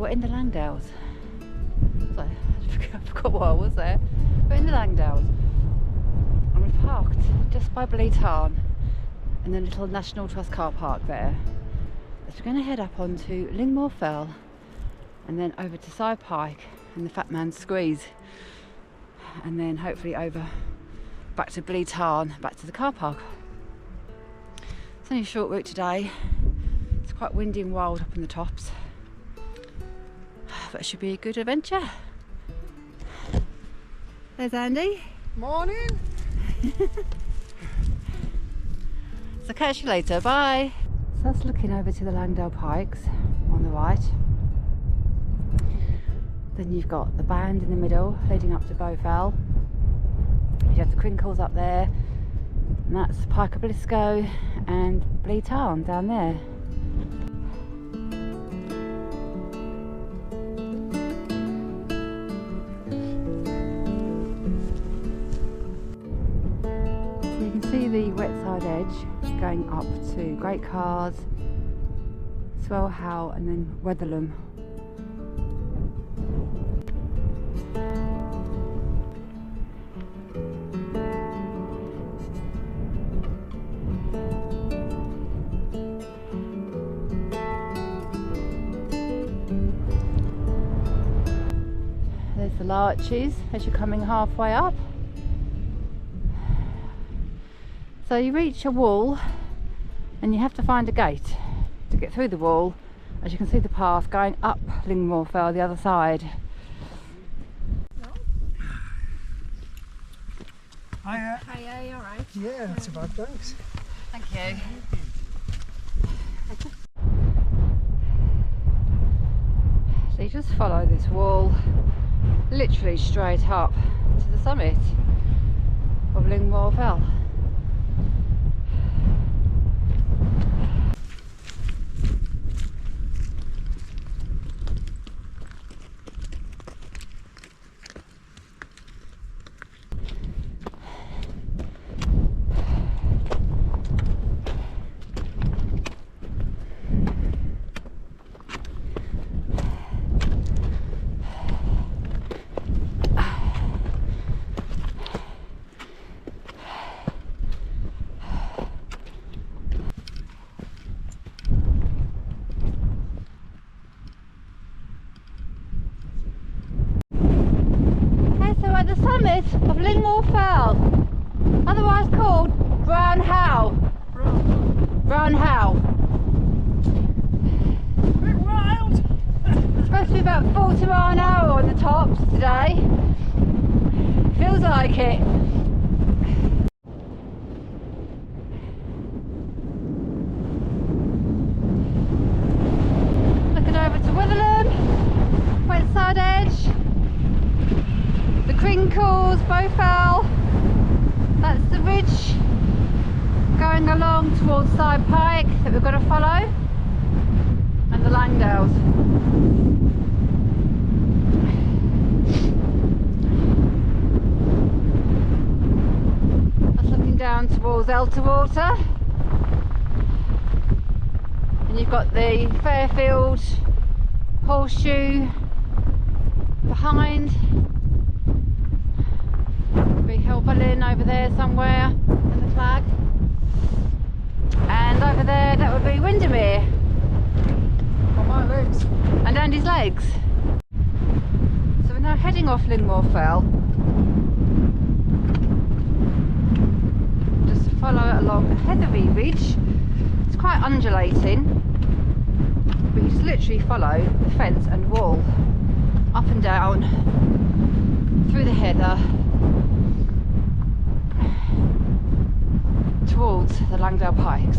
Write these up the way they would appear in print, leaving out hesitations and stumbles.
we're in the Langdales. So, I forgot what I was there. We're in the Langdales. And we've parked just by Blea Tarn in the little National Trust car park there. So we're going to head up onto Lingmoor Fell and then over to Side Pike and the Fat Man's Squeeze. And then hopefully over back to Blea Tarn, back to the car park. It's only a short route today. It's quite windy and wild up in the tops. But it should be a good adventure. There's Andy. Morning. So catch you later, bye. So that's looking over to the Langdale Pikes on the right. Then you've got the band in the middle leading up to Lingmoor Fell. You have the Crinkles up there, and that's Pike Oblisco and Blea Tarn down there. So you can see the wet side edge going up to Great Cars, Swellhow and then Wetherlam. There's the larches as you're coming halfway up. So you reach a wall and you have to find a gate to get through the wall. As you can see the path going up Lingmoor Fell the other side. Hiya. Hiya, you alright? Yeah, not too bad, thanks. Thank you. So you just follow this wall literally straight up to the summit of Lingmoor Fell. At the summit of Lingmoor Fell, otherwise called Brown How. Brown How. Bit wild. It's supposed to be about 40 miles an hour on the tops today. Feels like it. Looking over to Wetherlam, wet side edge. The Crinkles, Lingmoor Fell, that's the ridge going along towards Side Pike that we've got to follow, and the Langdales. That's looking down towards Elterwater, and you've got the Fairfield Horseshoe behind. Berlin over there somewhere in the flag, and over there that would be Windermere. On my legs. And Andy's legs. So we're now heading off Lingmoor Fell just to follow it along a Heathery ridge. It's quite undulating, but you just literally follow the fence and wall up and down through the heather towards the Langdale Pikes.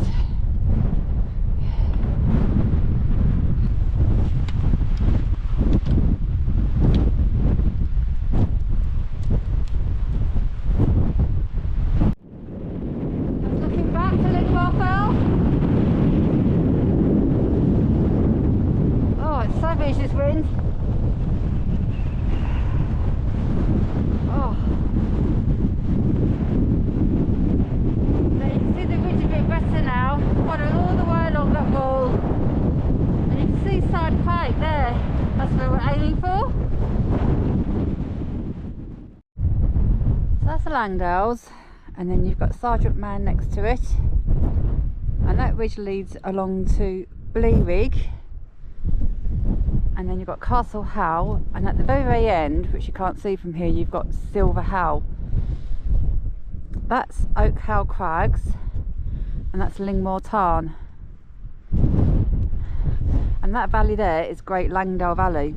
That's looking back to Lingmoor Fell. Oh, it's savage, this wind. Oh. Now you can see the ridge a bit better now, following all the that's the Langdales, and then you've got Sergeant Man next to it, and that ridge leads along to Blea, and then you've got Castle Howe, and at the very end, which you can't see from here, you've got Silver Howe. That's Oak Howe Crags, and that's Lingmoor Tarn, and that valley there is Great Langdale Valley.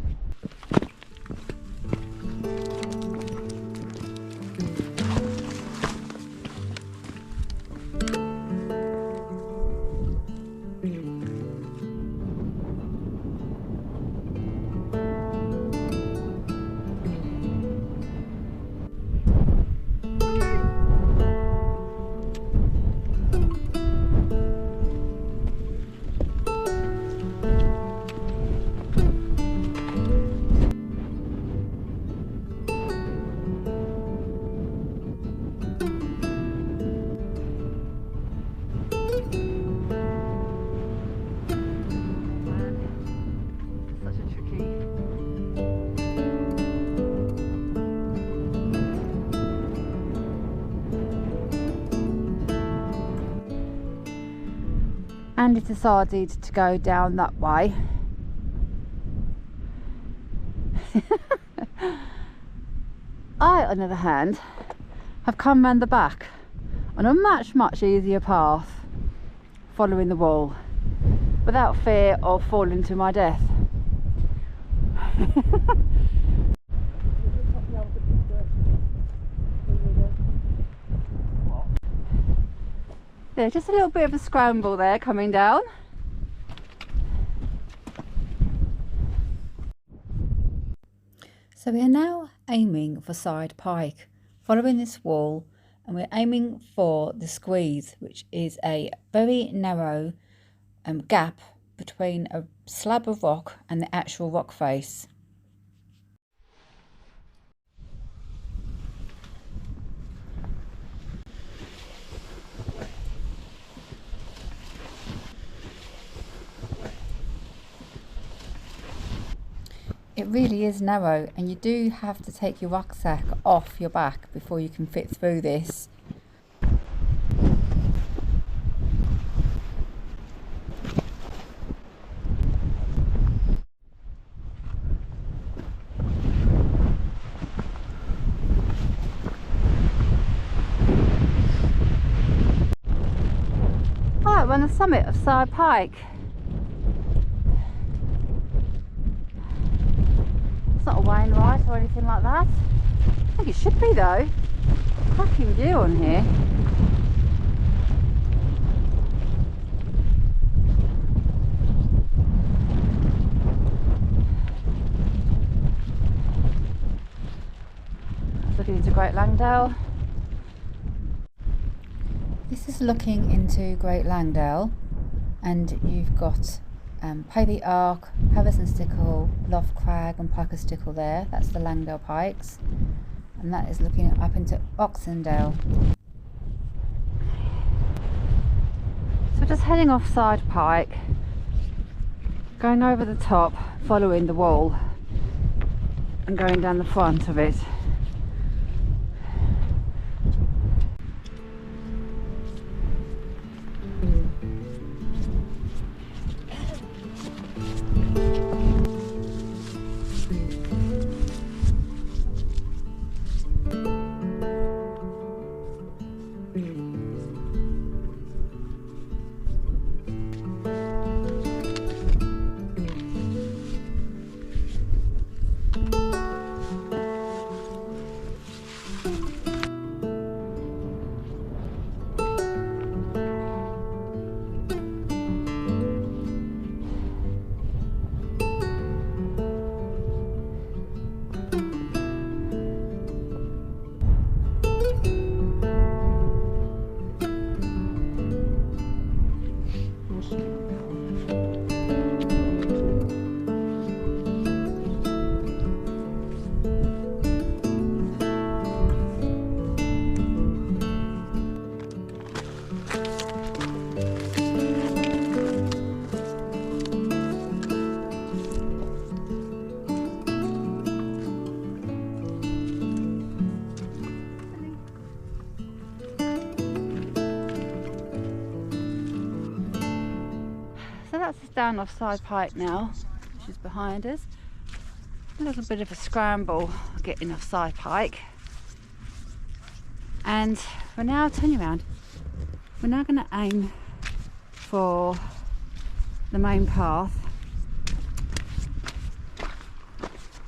Andy decided to go down that way. I, on the other hand, have come round the back on a much easier path, following the wall, without fear of falling to my death. Yeah, just a little bit of a scramble there coming down. So we are now aiming for Side Pike, following this wall, and we're aiming for the squeeze, which is a very narrow gap between a slab of rock and the actual rock face. It really is narrow, and you do have to take your rucksack off your back before you can fit through this. Right, we're on the summit of Side Pike. It's not a Wainright or anything like that. I think it should be though. Cracking view on here. Looking into Great Langdale. This is looking into Great Langdale, and you've got Pavey Ark, Pavis and Stickle, Loft Crag and Piker Stickle there. That's the Langdale Pikes, and that is looking up into Oxendale. So we're just heading off Side Pike, going over the top, following the wall and going down the front of it. just down off Side Pike now, which is behind us. A little bit of a scramble getting off Side Pike. And we're now turning around. We're now going to aim for the main path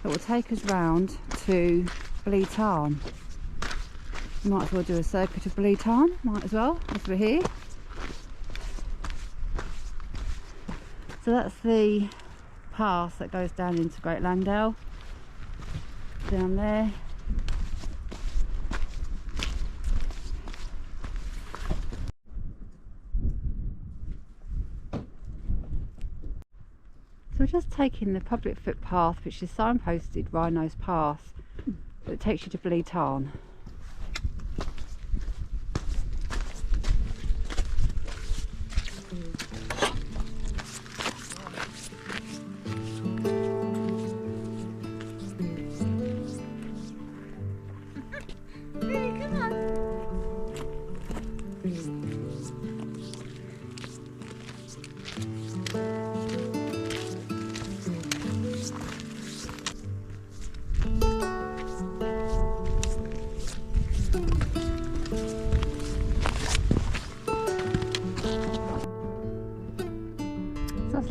that will take us round to Blea Tarn. Might as well do a circuit of Blea Tarn, might as well, as we're here. So that's the path that goes down into Great Langdale, down there. So we're just taking the public footpath, which is signposted Rhino's Path, that takes you to Blea Tarn.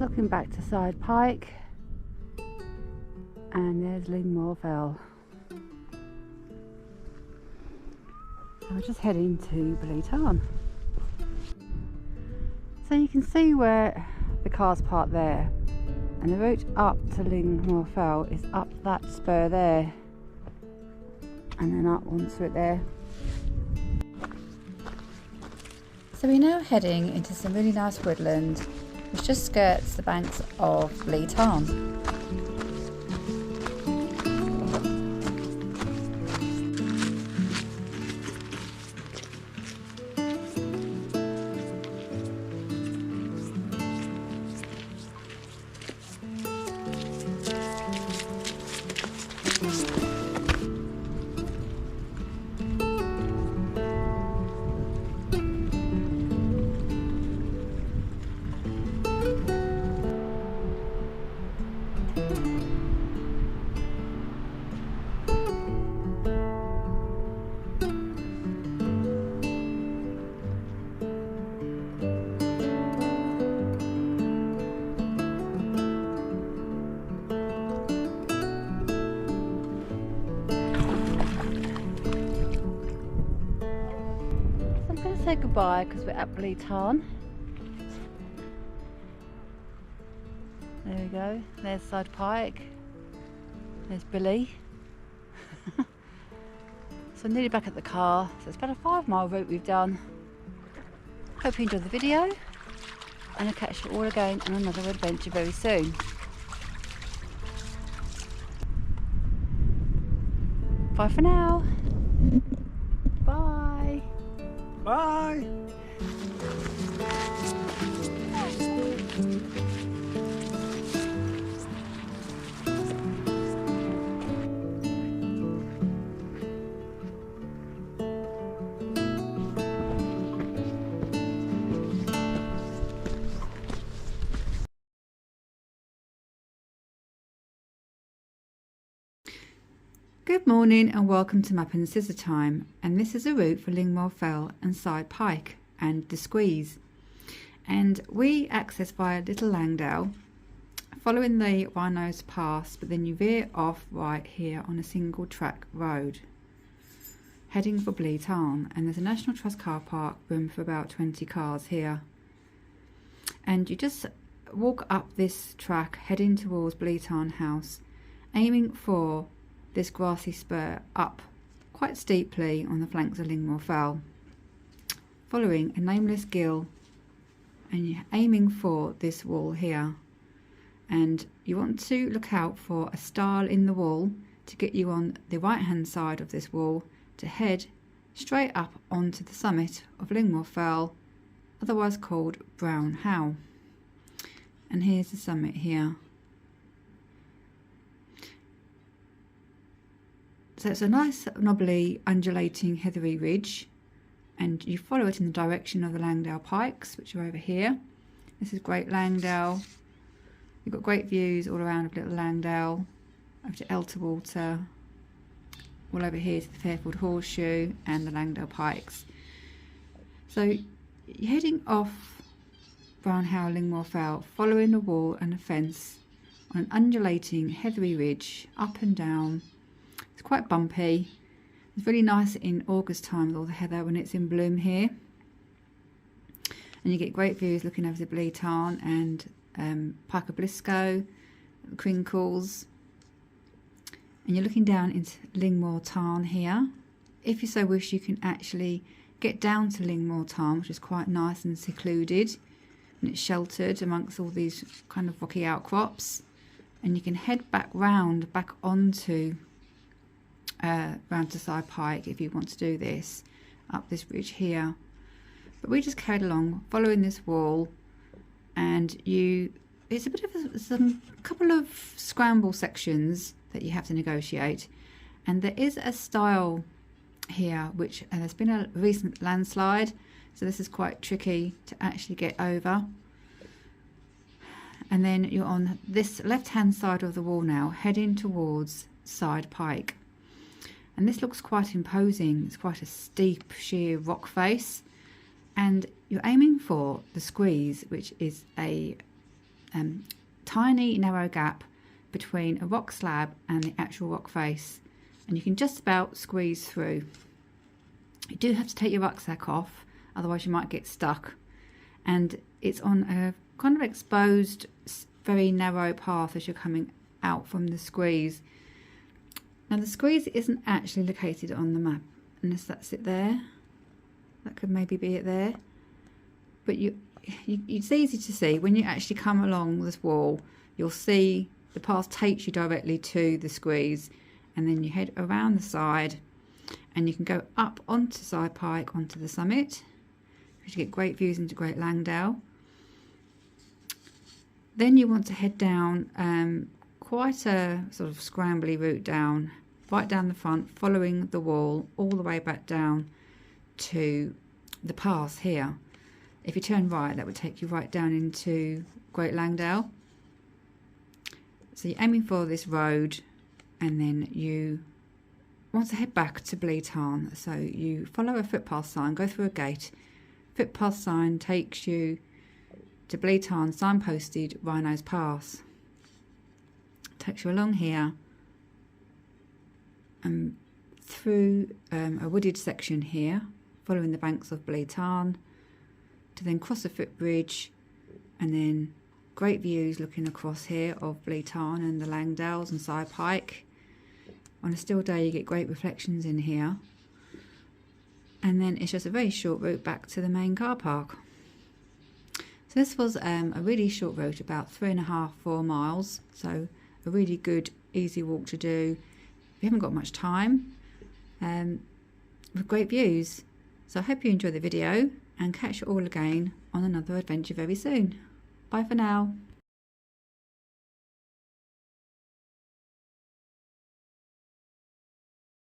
Looking back to Side Pike, and there's Lingmoor Fell. So we're just heading to Blea Tarn. So you can see where the cars park there, and the route up to Lingmoor Fell is up that spur there, and then up onto it there. So we're now heading into some really nice woodland which just skirts the banks of Blea Tarn. Say goodbye because we're at Blea Tarn. There we go, there's Side Pike, there's Billy. So nearly back at the car, so it's about a 5-mile route we've done. Hope you enjoyed the video, and I'll catch you all again on another adventure very soon. Bye for now. Bye. Bye. Good morning and welcome to Map and Scissor Time, and this is a route for Lingmoor Fell and Side Pike and the Squeeze, and we access via Little Langdale following the Rhino's Pass, but then you veer off right here on a single track road heading for Blea Tarn, and there's a National Trust car park, room for about 20 cars here, and you just walk up this track heading towards Blea Tarn House, aiming for this grassy spur up quite steeply on the flanks of Lingmoor Fell, following a nameless gill, and you're aiming for this wall here, and you want to look out for a stile in the wall to get you on the right hand side of this wall to head straight up onto the summit of Lingmoor Fell, otherwise called Brown How. And here's the summit here. So it's a nice knobbly undulating heathery ridge, and you follow it in the direction of the Langdale Pikes, which are over here. This is Great Langdale You've got great views all around of Little Langdale, over to Elterwater, all over here to the Fairfield Horseshoe and the Langdale Pikes. So you're heading off Brownhow Lingmoor Fell, following the wall and the fence on an undulating heathery ridge, up and down. It's quite bumpy. It's really nice in August time with all the heather when it's in bloom here. And you get great views looking over the Blea Tarn and Pike of Blisco, Crinkles. And you're looking down into Lingmoor Tarn here. If you so wish, you can actually get down to Lingmoor Tarn, which is quite nice and secluded. And it's sheltered amongst all these kind of rocky outcrops. And you can head back onto round to Side Pike if you want to do this, up this ridge here. But we just carried along following this wall, and it's a bit of a couple of scramble sections that you have to negotiate, and there is a stile here which there's been a recent landslide, so this is quite tricky to actually get over. And then you're on this left hand side of the wall now, heading towards Side Pike, and this looks quite imposing. It's quite a steep sheer rock face, and you're aiming for the squeeze, which is a tiny narrow gap between a rock slab and the actual rock face, and you can just about squeeze through. You do have to take your rucksack off, otherwise you might get stuck. And it's on a kind of exposed, very narrow path as you're coming out from the squeeze. Now the squeeze isn't actually located on the map, unless that's it there. That could maybe be it there. But it's easy to see when you actually come along this wall. You'll see the path takes you directly to the squeeze, and then you head around the side and you can go up onto Side Pike, onto the summit, because you get great views into Great Langdale. Then you want to head down quite a sort of scrambly route down, right down the front, following the wall all the way back down to the pass here. If you turn right, that would take you right down into Great Langdale. So you're aiming for this road, and then you want to head back to Blea Tarn. So you follow a footpath sign, go through a gate. Footpath sign takes you to Blea Tarn, signposted Rhino's Pass. Takes you along here and through a wooded section here, following the banks of Blea Tarn, to then cross a footbridge, and then great views looking across here of Blea Tarn and the Langdales and Side Pike. On a still day you get great reflections in here, and then it's just a very short route back to the main car park. So this was a really short route, about 3.5–4 miles, so a really good easy walk to do if you haven't got much time, with great views. So I hope you enjoy the video, and catch you all again on another adventure very soon. Bye for now.